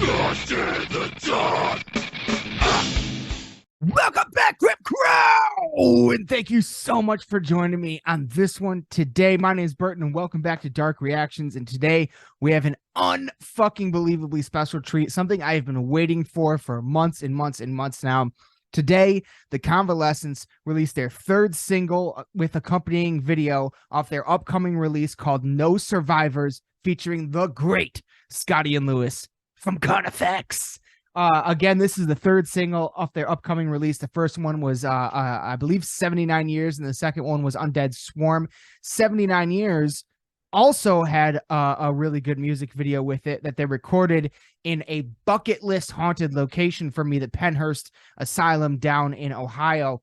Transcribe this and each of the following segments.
Lost in the dark. Welcome back, Grip Crow! And thank you so much for joining me on this one today. My name is Burton, and welcome back to Dark Reactions. And today we have an unfucking believably special treat, something I have been waiting for months and months and months now. Today, the Convalescence released their third single with accompanying video off their upcoming release called No Survivors, featuring the great Ian Lewis from Canifex. Again, this is the third single off their upcoming release. The first one was, I believe, 79 Years, and the second one was Undead Swarm. 79 Years also had a really good music video with it that they recorded in a bucket list haunted location for me, the Penhurst Asylum down in Ohio.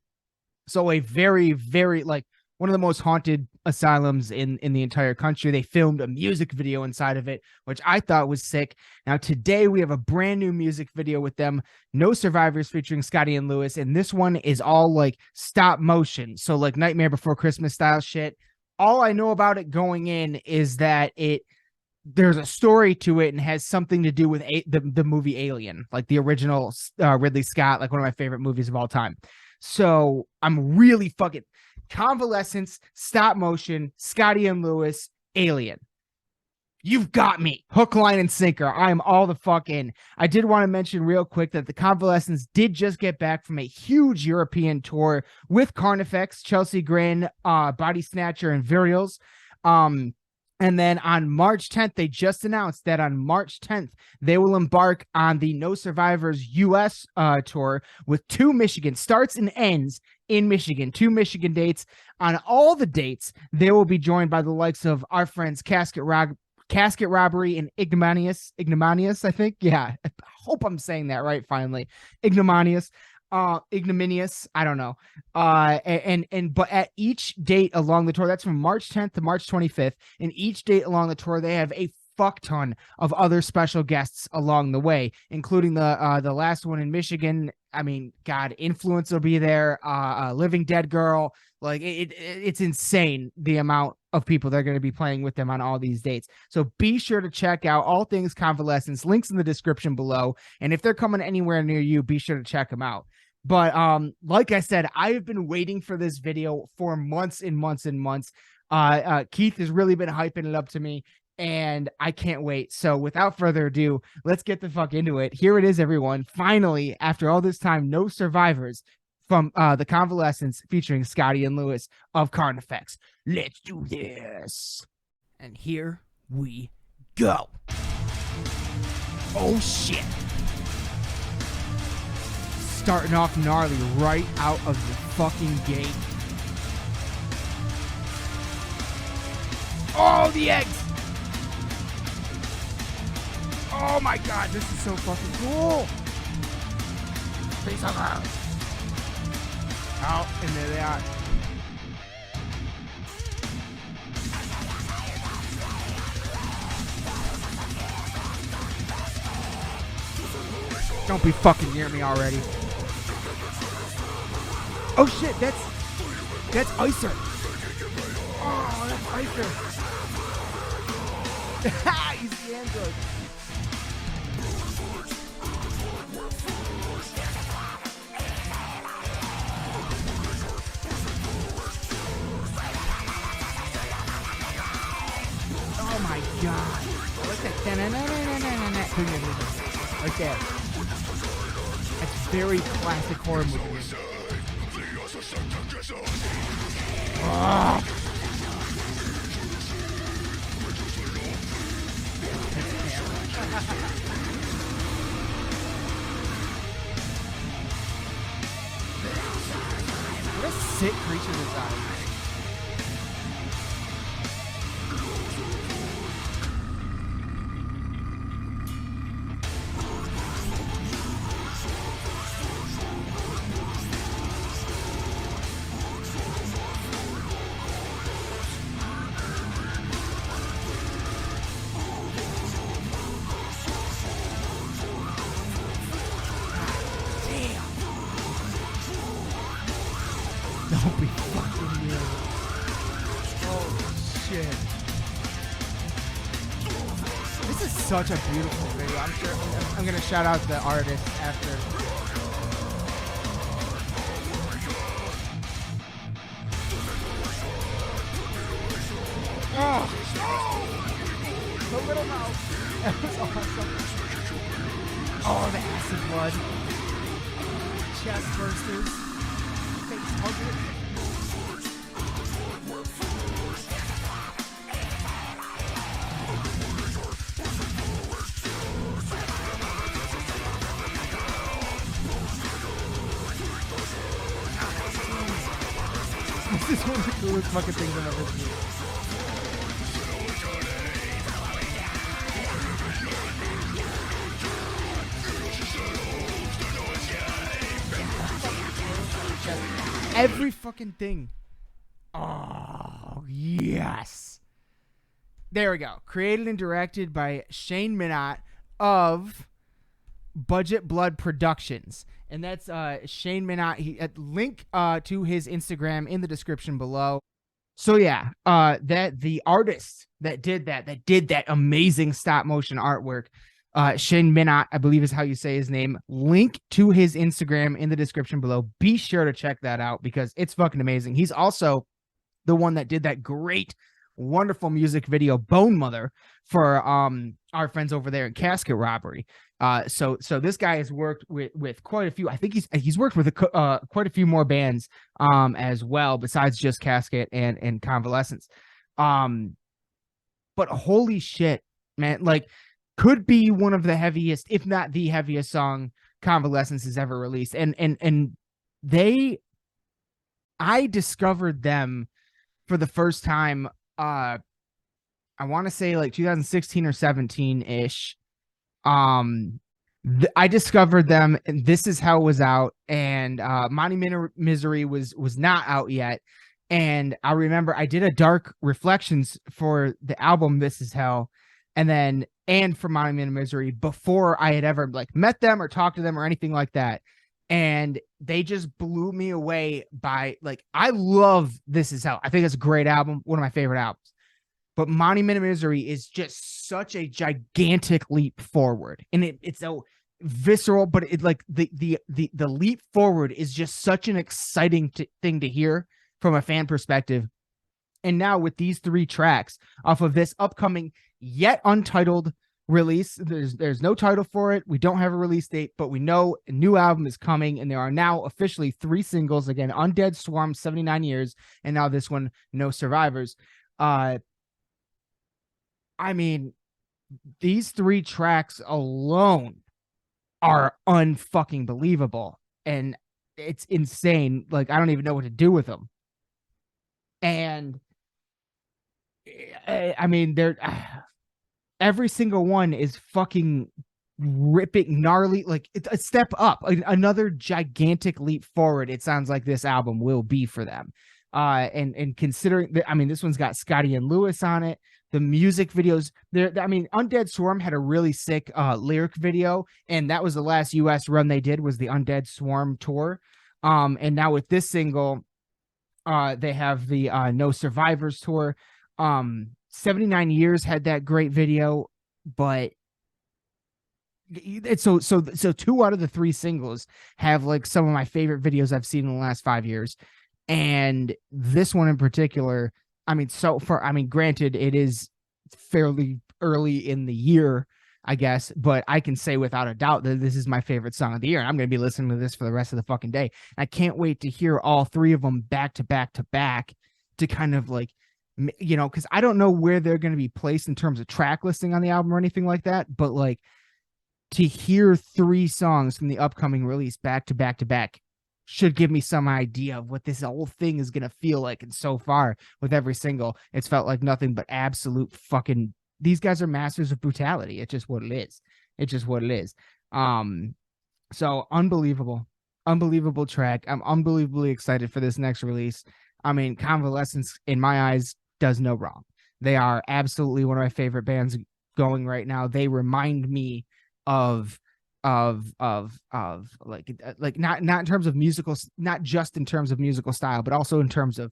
So a very, very, like, one of the most haunted asylums in the entire country. They filmed a music video inside of it, which I thought was sick. Now, today we have a brand new music video with them, No Survivors, featuring Ian Lewis, and this one is all like stop motion. So like Nightmare Before Christmas style shit. All I know about it going in is that there's a story to it and has something to do with the movie Alien, like the original Ridley Scott, like one of my favorite movies of all time. So I'm really fucking Convalescence, stop motion, Ian Lewis, Alien. You've got me. Hook, line, and sinker. I am all the fuck in. I did want to mention real quick that the Convalescence did just get back from a huge European tour with Carnifex, Chelsea Grin, Body Snatcher, and Virials. And then on March 10th, they just announced that on March 10th, they will embark on the No Survivors US tour with 2 Michigan starts and ends in Michigan, 2 Michigan dates. On all the dates, they will be joined by the likes of our friends Casket Robbery and Ignominious, I think. Yeah, I hope I'm saying that right finally. Ignominious, I don't know. But at each date along the tour, that's from March 10th to March 25th, and each date along the tour, they have a fuck ton of other special guests along the way, including the last one in Michigan. I mean, God, Influence will be there, Living Dead Girl. Like it's insane the amount of people that are going to be playing with them on all these dates. So be sure to check out all things Convalescence, links in the description below. And if they're coming anywhere near you, be sure to check them out. But like I said, I've been waiting for this video for months and months and months. Keith has really been hyping it up to me, and I can't wait. So without further ado, let's get the fuck into it. Here it is, everyone. Finally, after all this time, No Survivors from the Convalescence featuring Ian Lewis of Carnifex. Let's do this. And here we go. Oh, shit. Starting off gnarly right out of the fucking gate. Oh, the eggs! Oh my God, this is so fucking cool! Face on out. Oh, and there they are. Don't be fucking near me already. Oh shit, that's Icer. Oh, that's Icer. He's the android. Oh my God. I like that. Right there. That's very classic horror movie. Oh. What a sick creature this is. Don't be fucking near me. such a beautiful video. I'm sure I'm gonna shout out the artist after. Oh, the little mouse. That was awesome. Oh, the acid blood. Chest bursters. Face hugger. This is one of the coolest fucking things I've ever seen. Every fucking thing. Oh, yes. There we go. Created and directed by Shane Minot of Budget Blood Productions. And that's Shane Minot. Link to his Instagram in the description below. So yeah, that the artist that did that amazing stop motion artwork, Shane Minot, I believe is how you say his name. Link to his Instagram in the description below. Be sure to check that out because it's fucking amazing. He's also the one that did that great, wonderful music video, Bone Mother, for our friends over there in Casket Robbery. So this guy has worked with quite a few. I think he's worked with quite a few more bands as well besides just Casket and Convalescence. But holy shit, man, like could be one of the heaviest, if not the heaviest song Convalescence has ever released. And I discovered them for the first time I want to say like 2016 or 17-ish. I discovered them, and This Is Hell was out, and Monument Misery was not out yet. And I remember I did a dark reflections for the album This Is Hell, and for Monument Misery before I had ever like met them or talked to them or anything like that. And they just blew me away by like, I love This Is Hell. I think it's a great album, one of my favorite albums. But Monument of Misery is just such a gigantic leap forward, and it's so visceral. But it like the leap forward is just such an exciting thing to hear from a fan perspective. And now with these 3 tracks off of this upcoming yet untitled release, there's no title for it. We don't have a release date, but we know a new album is coming, and there are now officially 3 singles. Again, Undead Swarm, 79 Years, and now this one, No Survivors. I mean, these 3 tracks alone are unfucking believable, and it's insane. Like, I don't even know what to do with them. And I mean, every single one is fucking ripping, gnarly. Like, it's a step up, another gigantic leap forward. It sounds like this album will be for them. And considering that, I mean, this one's got Scotty and Lewis on it. The music videos there, I mean, Undead Swarm had a really sick lyric video, and that was the last US run they did, was the Undead Swarm tour. And now with this single, they have the No Survivors tour. 79 Years had that great video, but it's so 2 out of the 3 singles have like some of my favorite videos I've seen in the last 5 years. And this one in particular, I mean, granted, it is fairly early in the year, I guess, but I can say without a doubt that this is my favorite song of the year. And I'm going to be listening to this for the rest of the fucking day. And I can't wait to hear all 3 of them back to back to back to kind of like, you know, because I don't know where they're going to be placed in terms of track listing on the album or anything like that. But like to hear 3 songs from the upcoming release back to back to back should give me some idea of what this whole thing is going to feel like. And so far with every single, it's felt like nothing but absolute fucking, these guys are masters of brutality. It's just what it is. It's just what it is. So unbelievable track. I'm unbelievably excited for this next release. I mean, Convalescence in my eyes does no wrong. They are absolutely one of my favorite bands going right now. They remind me of like not in terms of musical, not just in terms of musical style, but also in terms of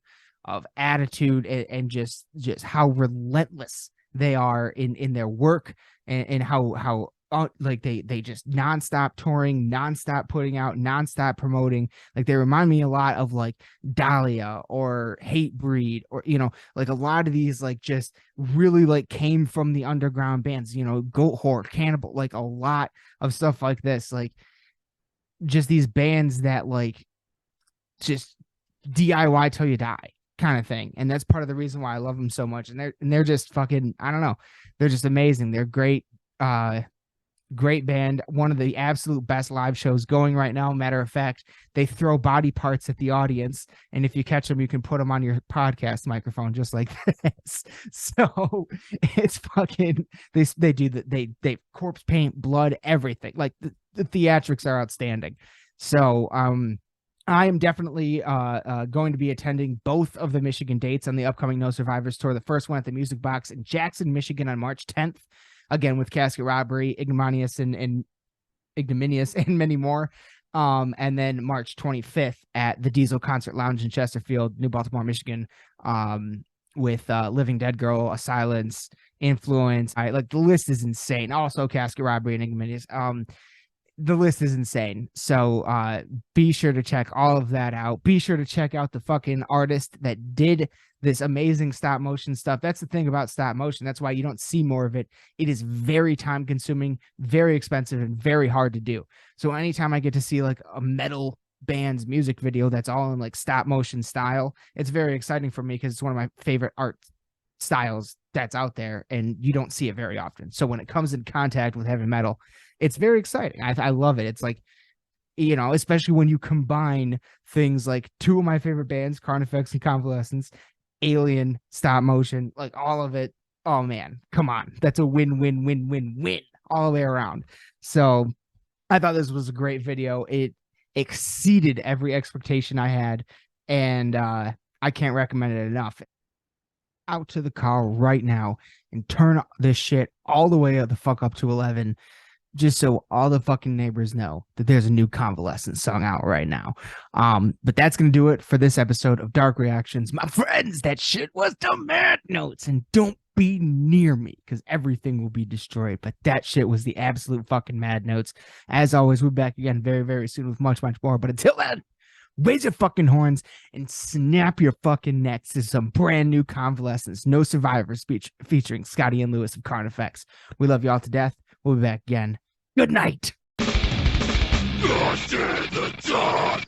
attitude and just how relentless they are in their work and how like they just nonstop touring, nonstop putting out, nonstop promoting. Like they remind me a lot of like Dahlia or Hatebreed, or like a lot of these like just really like came from the underground bands, Goat Horde, Cannibal, like a lot of stuff like this, like just these bands that like just DIY till you die kind of thing. And that's part of the reason why I love them so much. And they're just fucking, I don't know, they're just amazing. They're great. Great band, one of the absolute best live shows going right now. Matter of fact, they throw body parts at the audience, and if you catch them, you can put them on your podcast microphone just like this. So it's fucking, they do that, they corpse paint, blood, everything. Like the theatrics are outstanding. So I am definitely going to be attending both of the Michigan dates on the upcoming No Survivors tour. The first one at the Music Box in Jackson, Michigan on March 10th. Again, with Casket Robbery, Ignominious and many more. And then March 25th at the Diesel Concert Lounge in Chesterfield, New Baltimore, Michigan, with Living Dead Girl, A Silence, Influence. Like the list is insane. Also Casket Robbery and Ignominious. The list is insane. So be sure to check all of that out. Be sure to check out the fucking artist that did this amazing stop motion stuff. That's the thing about stop motion. That's why you don't see more of it. It is very time consuming, very expensive, and very hard to do. So anytime I get to see like a metal band's music video that's all in like stop motion style, it's very exciting for me because it's one of my favorite art styles that's out there, and you don't see it very often. So when it comes in contact with heavy metal, it's very exciting. I love it. It's like, especially when you combine things like two of my favorite bands, Carnifex and Convalescence, Alien, stop motion, like all of it. Oh man, come on. That's a win all the way around. So I thought this was a great video. It exceeded every expectation I had, and I can't recommend it enough. Out to the car right now and turn this shit all the way the fuck up to 11, just so all the fucking neighbors know that there's a new Convalescence song out right now. But that's going to do it for this episode of Dark Reactions. My friends, that shit was the Mad Notes, and don't be near me because everything will be destroyed. But that shit was the absolute fucking Mad Notes. As always, we'll be back again very, very soon with much, much more. But until then, raise your fucking horns and snap your fucking necks to some brand new Convalescence, No Survivors speech featuring Scotty Ian Lewis of Carnifex. We love you all to death. We'll be back again. Good night. Lost in the dark.